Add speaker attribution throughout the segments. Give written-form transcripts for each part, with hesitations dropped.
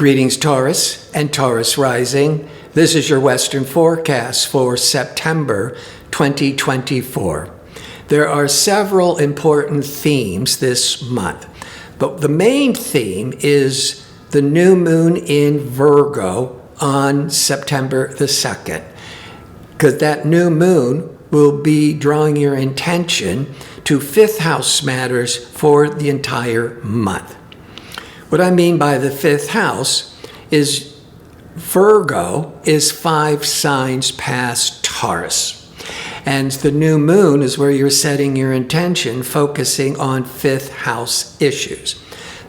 Speaker 1: Greetings, Taurus and Taurus rising. This is your Western forecast for September 2024. There are several important themes this month, but the main theme is the new moon in Virgo on September the 2nd, because that new moon will be drawing your attention to fifth house matters for the entire month. What I mean by the fifth house is Virgo is 5 signs past Taurus. And the new moon is where you're setting your intention, focusing on fifth house issues.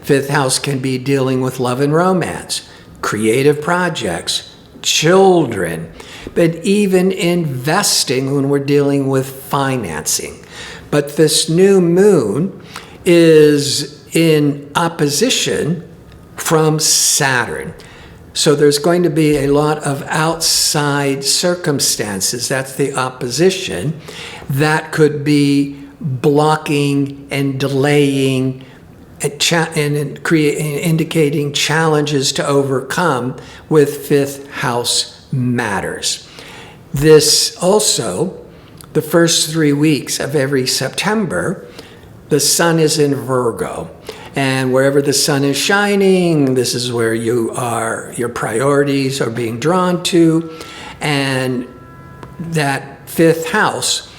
Speaker 1: Fifth house can be dealing with love and romance, creative projects, children, but even investing when we're dealing with financing. But this new moon is in opposition from Saturn. So there's going to be a lot of outside circumstances, that's the opposition, that could be blocking and delaying and indicating challenges to overcome with fifth house matters. This also, the first 3 weeks of every September, the sun is in Virgo. And wherever the sun is shining, this is where your priorities are being drawn to. And that fifth house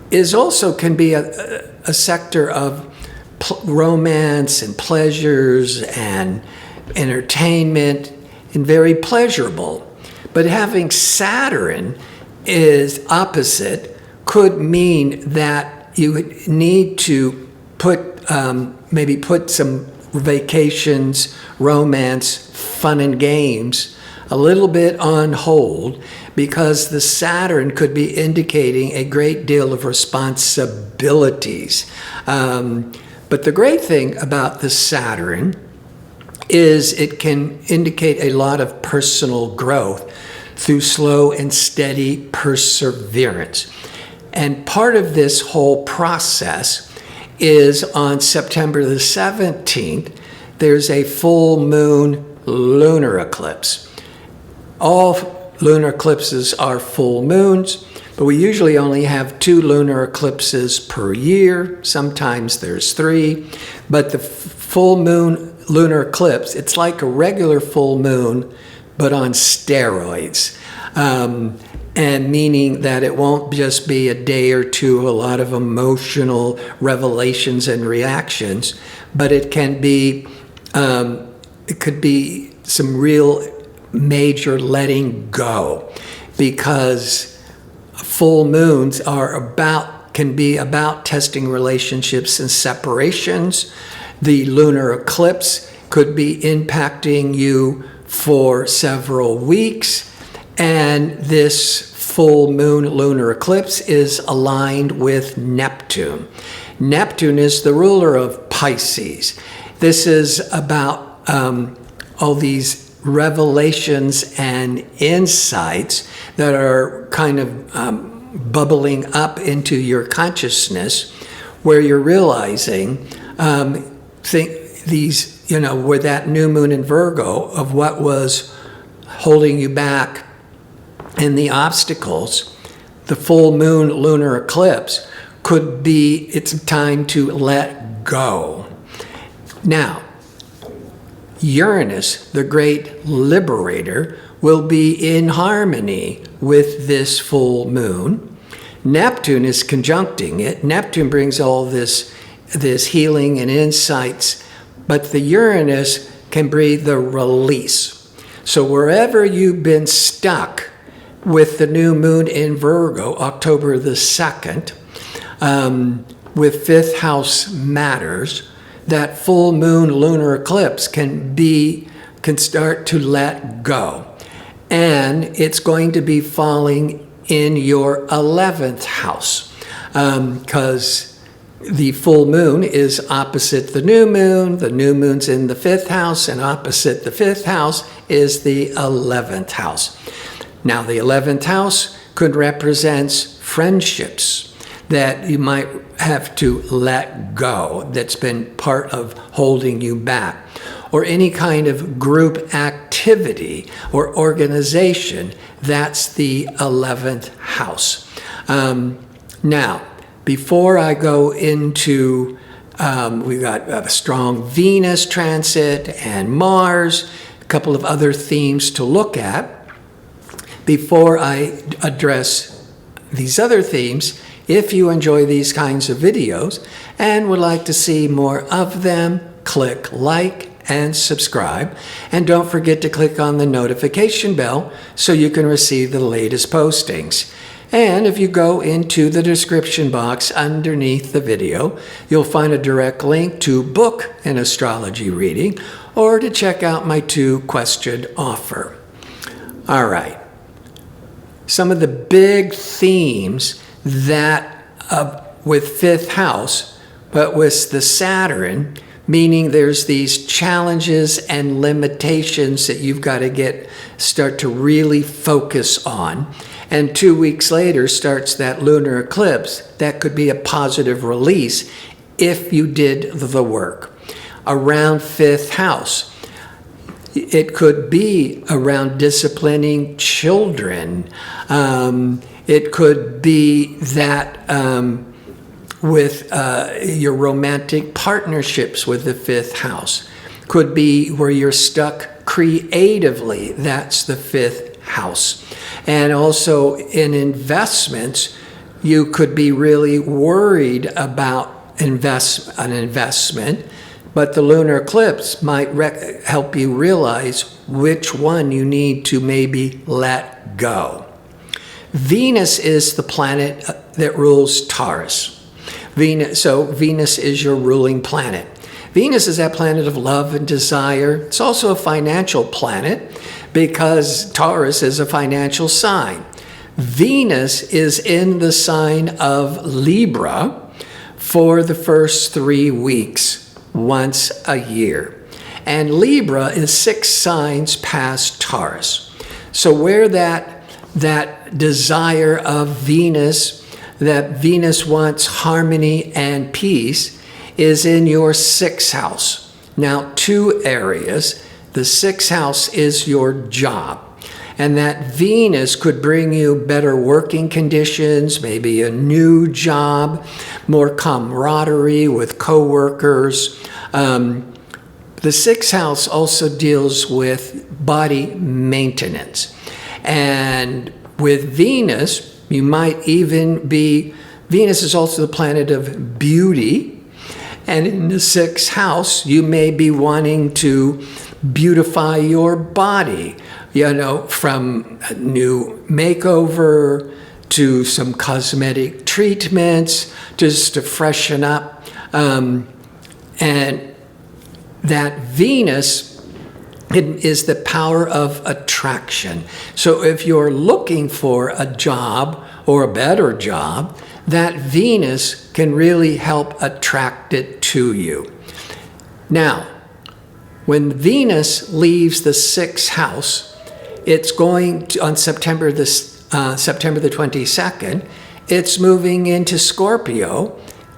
Speaker 1: is also can be a sector of romance and pleasures and entertainment and very pleasurable. But having Saturn is opposite could mean that you need to maybe put some vacations, romance, fun and games a little bit on hold, because the Saturn could be indicating a great deal of responsibilities. But the great thing about the Saturn is it can indicate a lot of personal growth through slow and steady perseverance. And part of this whole process is on September the 17th, there's a full moon lunar eclipse. All lunar eclipses are full moons, but we usually only have 2 lunar eclipses per year. Sometimes there's 3, but the full moon lunar eclipse, it's like a regular full moon, but on steroids. And meaning that it won't just be a day or two, a lot of emotional revelations and reactions, but it can be, it could be some real major letting go, because full moons can be about testing relationships and separations. The lunar eclipse could be impacting you for several weeks. And this full moon lunar eclipse is aligned with Neptune. Neptune is the ruler of Pisces. This is about all these revelations and insights that are kind of bubbling up into your consciousness, where you're realizing with that new moon in Virgo, of what was holding you back and the obstacles. The full moon lunar eclipse could be, it's time to let go. Now, Uranus, the great liberator, will be in harmony with this full moon. Neptune is conjuncting it. Neptune brings all this healing and insights, but the Uranus can bring the release. So wherever you've been stuck with the new moon in Virgo, October the 2nd, with fifth house matters, that full moon lunar eclipse can start to let go. And it's going to be falling in your 11th house, because the full moon is opposite the new moon's in the 5th house, and opposite the 5th house is the 11th house. Now, the 11th house could represent friendships that you might have to let go, that's been part of holding you back. or any kind of group activity or organization, that's the 11th house. Now, before I go into, we got a strong Venus transit and Mars, a couple of other themes to look at. Before I address these other themes, if you enjoy these kinds of videos and would like to see more of them, click like and subscribe. And don't forget to click on the notification bell so you can receive the latest postings. And if you go into the description box underneath the video, you'll find a direct link to book an astrology reading or to check out my 2-question offer. All right. Some of the big themes that with 5th house, but with the Saturn, meaning there's these challenges and limitations that you've got to start to really focus on. And 2 weeks later starts that lunar eclipse. That could be a positive release if you did the work. Around 5th house, it could be around disciplining children. It could be that with your romantic partnerships with the 5th house. Could be where you're stuck creatively. That's the 5th house. And also in investments, you could be really worried about an investment, but the lunar eclipse might help you realize which one you need to maybe let go. Venus is the planet that rules Taurus. Venus is your ruling planet. Venus is that planet of love and desire. It's also a financial planet because Taurus is a financial sign. Venus is in the sign of Libra for the first 3 weeks, once a year. And Libra is 6 signs past Taurus. So where that desire of Venus, that Venus wants harmony and peace, is in your 6th house. Now, 2 areas. The 6th house is your job. And that Venus could bring you better working conditions, maybe a new job, more camaraderie with coworkers. The 6th house also deals with body maintenance. And with Venus, you might even be, Venus is also the planet of beauty. And in the 6th house, you may be wanting to beautify your body, from a new makeover to some cosmetic treatments, just to freshen up. And that Venus is the power of attraction. So if you're looking for a job or a better job, that Venus can really help attract it to you. Now, when Venus leaves the 6th house, it's going to, on September the 22nd, it's moving into Scorpio,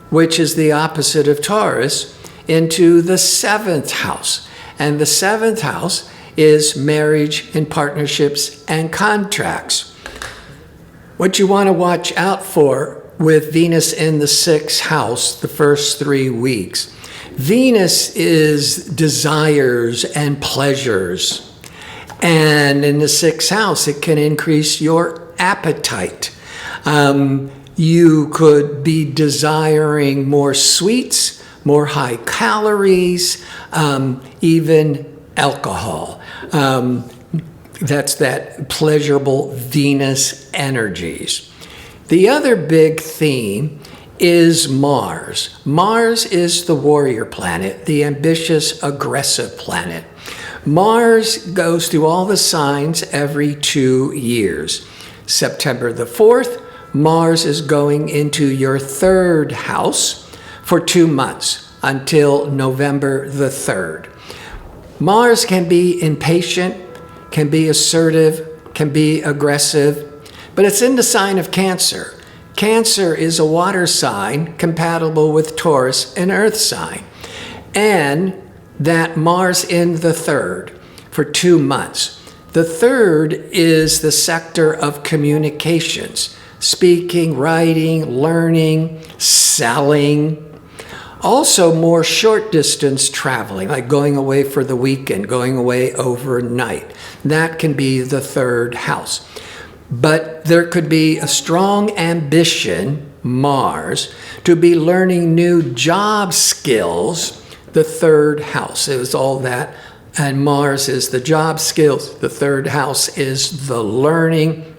Speaker 1: which is the opposite of Taurus, into the 7th house. And the 7th house is marriage and partnerships and contracts. What you want to watch out for with Venus in the 6th house the first 3 weeks. Venus is desires and pleasures. And in the 6th house, it can increase your appetite. You could be desiring more sweets, more high calories, even alcohol. That's that pleasurable Venus energies. The other big theme is Mars. Mars is the warrior planet, the ambitious, aggressive planet. Mars goes through all the signs every 2 years. September the 4th, Mars is going into your 3rd house for 2 months until November the 3rd. Mars can be impatient, can be assertive, can be aggressive, but it's in the sign of Cancer. Cancer is a water sign compatible with Taurus, an earth sign. And that Mars in the third for 2 months. The third is the sector of communications, speaking, writing, learning, selling. Also more short distance traveling, like going away for the weekend, going away overnight. That can be the third house. But there could be a strong ambition, Mars, to be learning new job skills, the third house. It was all that. And Mars is the job skills. The third house is the learning.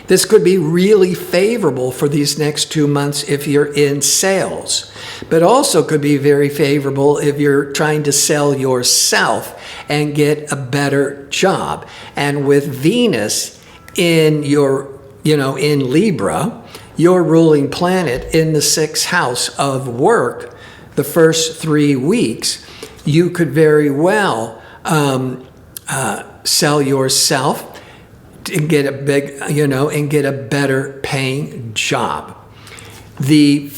Speaker 1: This could be really favorable for these next 2 months if you're in sales, but also could be very favorable if you're trying to sell yourself and get a better job. And with Venus in your, in Libra, your ruling planet in the 6th house of work, the first 3 weeks, you could very well sell yourself and get a big, and get a better paying job. The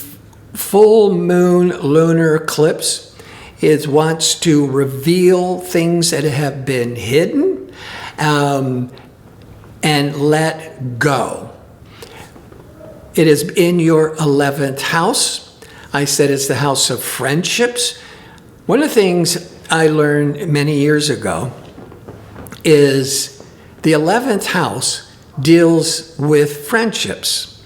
Speaker 1: full moon lunar eclipse wants to reveal things that have been hidden and let go. It is in your 11th house. I said it's the house of friendships. One of the things I learned many years ago is the 11th house deals with friendships.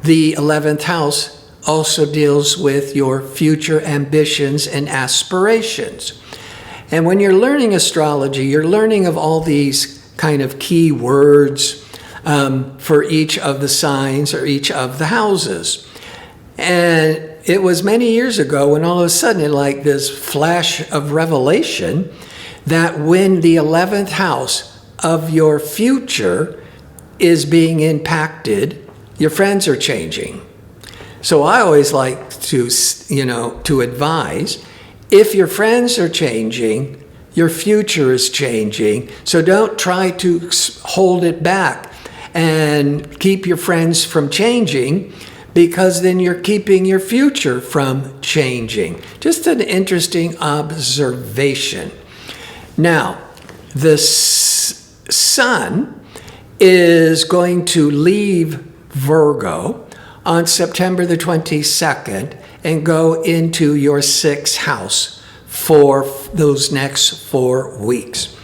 Speaker 1: The 11th house also deals with your future ambitions and aspirations. And when you're learning astrology, you're learning of all these kind of key words for each of the signs or each of the houses. And it was many years ago when all of a sudden, like this flash of revelation, that when the 11th house of your future is being impacted, your friends are changing. So I always like to, to advise, if your friends are changing, your future is changing. So don't try to hold it back and keep your friends from changing, because then you're keeping your future from changing. Just an interesting observation. Now, the Sun is going to leave Virgo on September the 22nd and go into your 6th house for those next 4 weeks.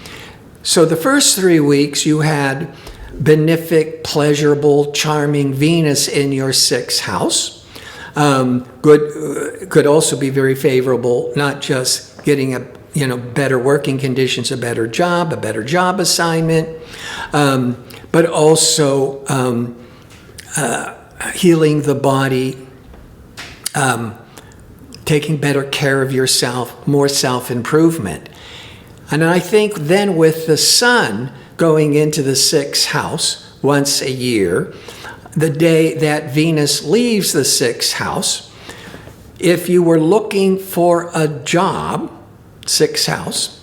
Speaker 1: So the first 3 weeks you had benefic, pleasurable, charming Venus in your 6th house. Could also be very favorable, not just getting better working conditions, a better job assignment, but also healing the body, taking better care of yourself, more self-improvement. And I think then with the Sun going into the 6th house once a year, the day that Venus leaves the 6th house, if you were looking for a job, 6th house,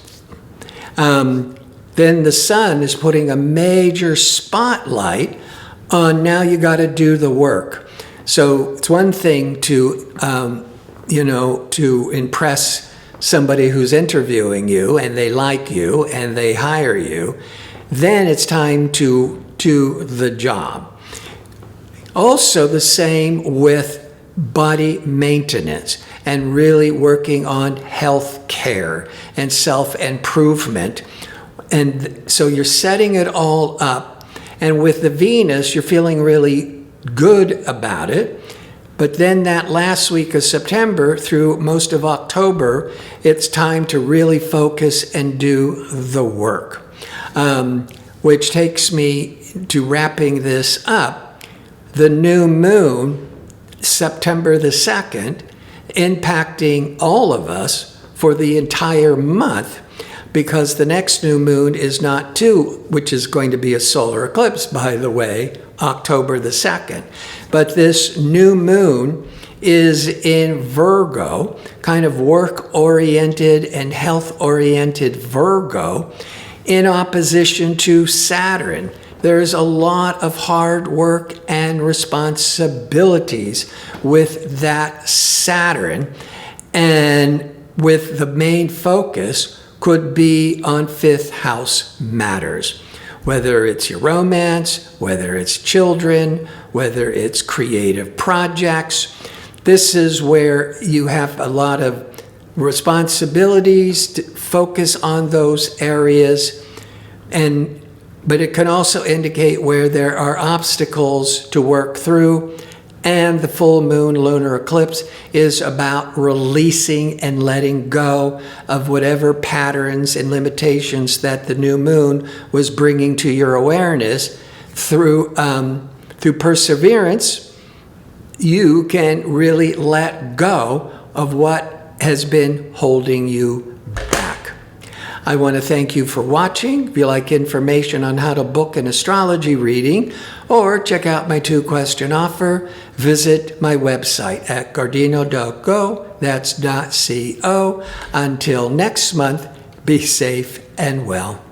Speaker 1: then the Sun is putting a major spotlight on now you got to do the work. So it's one thing to, to impress somebody who's interviewing you and they like you and they hire you. Then it's time to do the job. Also the same with body maintenance and really working on health care and self-improvement. And so you're setting it all up. And with the Venus, you're feeling really good about it. But then that last week of September through most of October, it's time to really focus and do the work. Which takes me to wrapping this up. The new moon, September the 2nd, impacting all of us for the entire month, because the next new moon is not 2, which is going to be a solar eclipse, by the way, October the 2nd. But this new moon is in Virgo, kind of work-oriented and health-oriented Virgo, in opposition to Saturn. There's a lot of hard work and responsibilities with that Saturn. And with the main focus could be on fifth house matters. Whether it's your romance, whether it's children, whether it's creative projects. This is where you have a lot of responsibilities to focus on those areas, but it can also indicate where there are obstacles to work through. And the full moon lunar eclipse is about releasing and letting go of whatever patterns and limitations that the new moon was bringing to your awareness. Through perseverance, you can really let go of what has been holding you back. I want to thank you for watching. If you like information on how to book an astrology reading or check out my 2-question offer, visit my website at gardino.go, that's .co. Until next month, be safe and well.